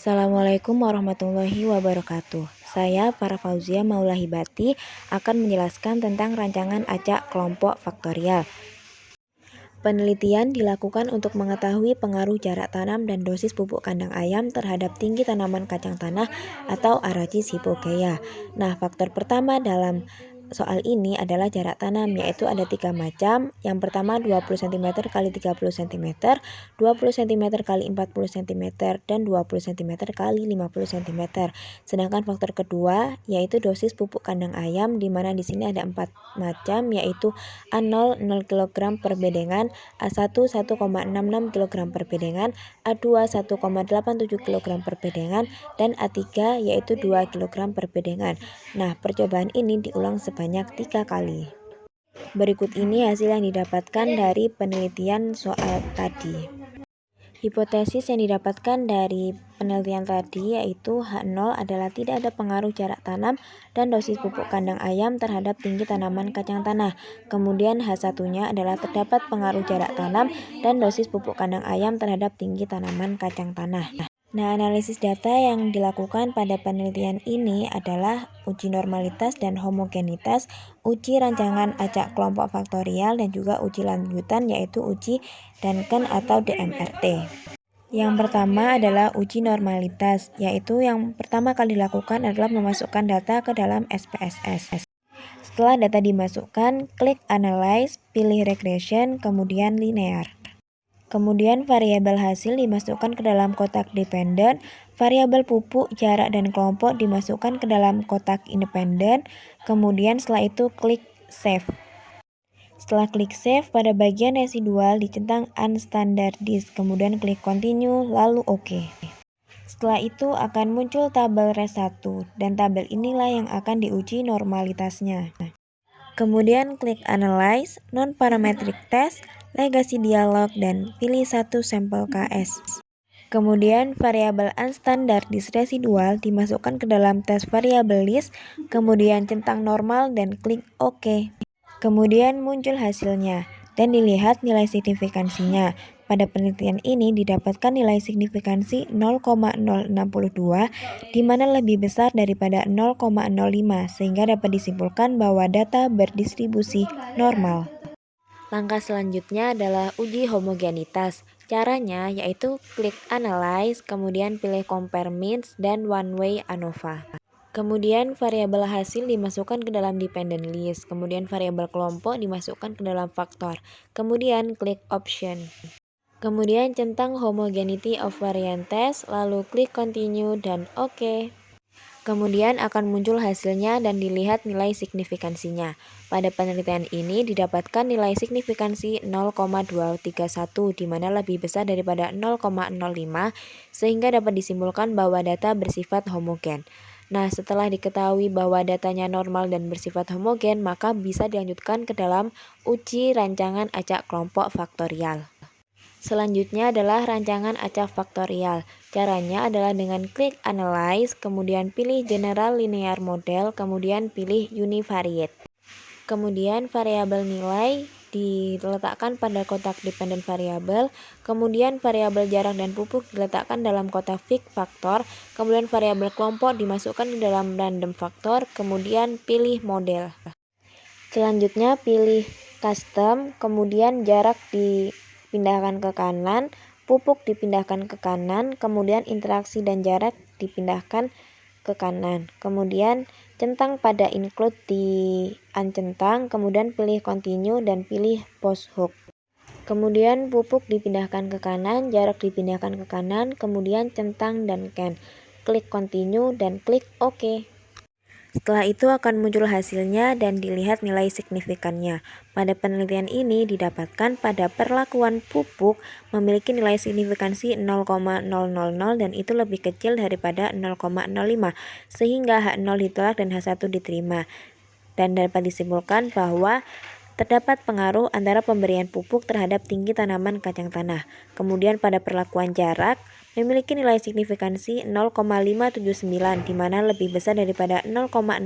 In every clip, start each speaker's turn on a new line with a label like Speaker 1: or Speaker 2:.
Speaker 1: Assalamualaikum warahmatullahi wabarakatuh. Saya Farah Fauzia Maulahibati akan menjelaskan tentang rancangan acak kelompok faktorial. Penelitian dilakukan untuk mengetahui pengaruh jarak tanam dan dosis pupuk kandang ayam terhadap tinggi tanaman kacang tanah atau Arachis hypogaea. Nah, faktor pertama dalam soal ini adalah jarak tanam, yaitu ada 3 macam. Yang pertama 20 cm x 30 cm, 20 cm x 40 cm, dan 20 cm x 50 cm. Sedangkan faktor kedua yaitu dosis pupuk kandang ayam, di mana di sini ada 4 macam, yaitu A0 0 kg per bedengan, A1 1,66 kg per bedengan, A2 1,87 kg per bedengan, dan A3 yaitu 2 kg per bedengan. Nah, percobaan ini diulang sebanyak 3 kali. Berikut ini hasil yang didapatkan dari penelitian soal tadi. Hipotesis yang didapatkan dari penelitian tadi yaitu H0 adalah tidak ada pengaruh jarak tanam dan dosis pupuk kandang ayam terhadap tinggi tanaman kacang tanah. Kemudian H1-nya adalah terdapat pengaruh jarak tanam dan dosis pupuk kandang ayam terhadap tinggi tanaman kacang tanah. Nah, analisis data yang dilakukan pada penelitian ini adalah uji normalitas dan homogenitas, uji rancangan acak kelompok faktorial, dan juga uji lanjutan yaitu uji Duncan atau DMRT. Yang pertama adalah uji normalitas, yaitu yang pertama kali dilakukan adalah memasukkan data ke dalam SPSS. Setelah data dimasukkan, klik Analyze, pilih Regression, kemudian Linear. Kemudian variabel hasil dimasukkan ke dalam kotak dependent, variabel pupuk, jarak, dan kelompok dimasukkan ke dalam kotak independen. Kemudian setelah itu klik Save. Setelah klik Save, pada bagian residual dicentang Unstandardized, kemudian klik Continue, lalu OK. Setelah itu akan muncul tabel RES1, dan tabel inilah yang akan diuji normalitasnya. Kemudian klik Analyze, Non-Parametric Test, Legacy Dialog, dan pilih satu sampel KS. Kemudian variabel Unstandardized residual dimasukkan ke dalam tes variabel list, kemudian centang normal dan klik OK. Kemudian muncul hasilnya dan dilihat nilai signifikansinya. Pada penelitian ini didapatkan nilai signifikansi 0,062, di mana lebih besar daripada 0,05, sehingga dapat disimpulkan bahwa data berdistribusi normal. Langkah selanjutnya adalah uji homogenitas. Caranya yaitu klik Analyze, kemudian pilih Compare Means dan One Way ANOVA. Kemudian variabel hasil dimasukkan ke dalam dependent list, kemudian variabel kelompok dimasukkan ke dalam faktor, kemudian klik Option. Kemudian centang Homogeneity of Variance Test, lalu klik Continue dan OK. Kemudian akan muncul hasilnya dan dilihat nilai signifikansinya. Pada penelitian ini didapatkan nilai signifikansi 0,231, di mana lebih besar daripada 0,05, sehingga dapat disimpulkan bahwa data bersifat homogen. Nah, setelah diketahui bahwa datanya normal dan bersifat homogen, maka bisa dilanjutkan ke dalam uji rancangan acak kelompok faktorial. Selanjutnya adalah rancangan acak faktorial. Caranya adalah dengan klik Analyze, kemudian pilih General Linear Model, kemudian pilih Univariate. Kemudian variabel nilai diletakkan pada kotak dependent variable, kemudian variabel jarak dan pupuk diletakkan dalam kotak fixed factor, kemudian variabel kelompok dimasukkan ke dalam random factor, kemudian pilih model. Selanjutnya pilih custom, kemudian jarak dipindahkan ke kanan, pupuk dipindahkan ke kanan, kemudian interaksi dan jarak dipindahkan ke kanan. Kemudian centang pada include di uncentang, kemudian pilih continue dan pilih post hook. Kemudian pupuk dipindahkan ke kanan, jarak dipindahkan ke kanan, kemudian centang dan can. Klik continue dan klik OK. Setelah itu akan muncul hasilnya dan dilihat nilai signifikannya. Pada penelitian ini didapatkan pada perlakuan pupuk memiliki nilai signifikansi 0,000 dan itu lebih kecil daripada 0,05, sehingga H0 ditolak dan H1 diterima. Dan dapat disimpulkan bahwa terdapat pengaruh antara pemberian pupuk terhadap tinggi tanaman kacang tanah. Kemudian pada perlakuan jarak memiliki nilai signifikansi 0,579, di mana lebih besar daripada 0,05,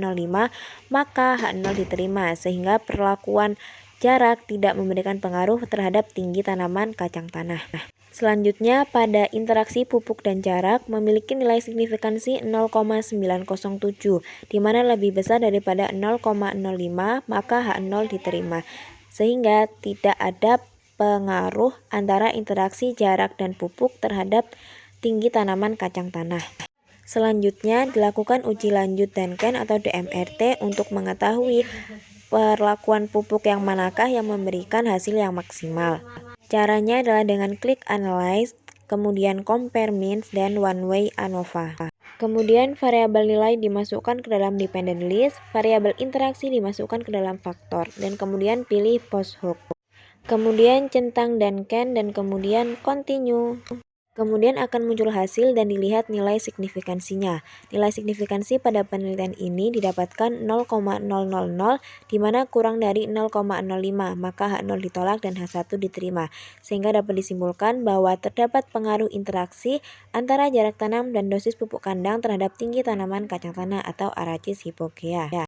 Speaker 1: maka H0 diterima, sehingga perlakuan jarak tidak memberikan pengaruh terhadap tinggi tanaman kacang tanah. Selanjutnya, pada interaksi pupuk dan jarak memiliki nilai signifikansi 0,907, di mana lebih besar daripada 0,05, maka H0 diterima. Sehingga tidak ada pengaruh antara interaksi jarak dan pupuk terhadap tinggi tanaman kacang tanah. Selanjutnya, dilakukan uji lanjut Duncan atau DMRT untuk mengetahui perlakuan pupuk yang manakah yang memberikan hasil yang maksimal. Caranya adalah dengan klik Analyze, kemudian Compare Means, dan One Way ANOVA. Kemudian variabel nilai dimasukkan ke dalam dependent list, variabel interaksi dimasukkan ke dalam faktor, dan kemudian pilih post hoc. Kemudian centang Duncan dan kemudian continue. Kemudian akan muncul hasil dan dilihat nilai signifikansinya. Nilai signifikansi pada penelitian ini didapatkan 0,000, di mana kurang dari 0,05, maka H0 ditolak dan H1 diterima. Sehingga dapat disimpulkan bahwa terdapat pengaruh interaksi antara jarak tanam dan dosis pupuk kandang terhadap tinggi tanaman kacang tanah atau Arachis hypogaea.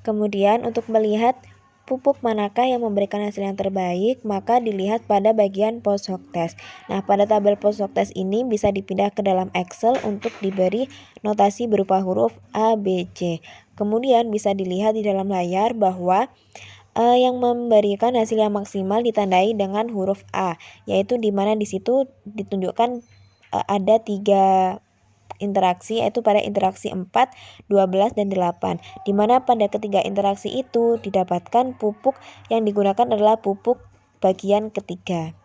Speaker 1: Kemudian untuk melihat pupuk manakah yang memberikan hasil yang terbaik, maka dilihat pada bagian post hoc test. Nah, pada tabel post hoc test ini bisa dipindah ke dalam Excel untuk diberi notasi berupa huruf A, B, C. Kemudian bisa dilihat di dalam layar bahwa yang memberikan hasil yang maksimal ditandai dengan huruf A, yaitu di mana di situ ditunjukkan ada 3 interaksi, yaitu pada interaksi 4, 12, dan 8, di mana pada ketiga interaksi itu didapatkan pupuk yang digunakan adalah pupuk bagian ketiga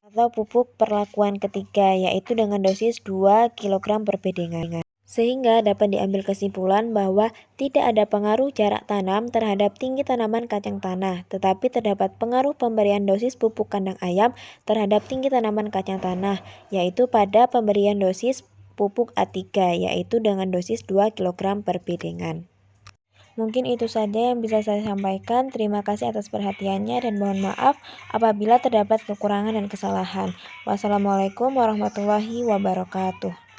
Speaker 1: atau pupuk perlakuan ketiga, yaitu dengan dosis 2 kg per bedengan. Sehingga dapat diambil kesimpulan bahwa tidak ada pengaruh jarak tanam terhadap tinggi tanaman kacang tanah, tetapi terdapat pengaruh pemberian dosis pupuk kandang ayam terhadap tinggi tanaman kacang tanah, yaitu pada pemberian dosis pupuk A3, yaitu dengan dosis 2 kg per bedengan. Mungkin itu saja yang bisa saya sampaikan. Terima kasih atas perhatiannya dan mohon maaf apabila terdapat kekurangan dan kesalahan. Wassalamualaikum warahmatullahi wabarakatuh.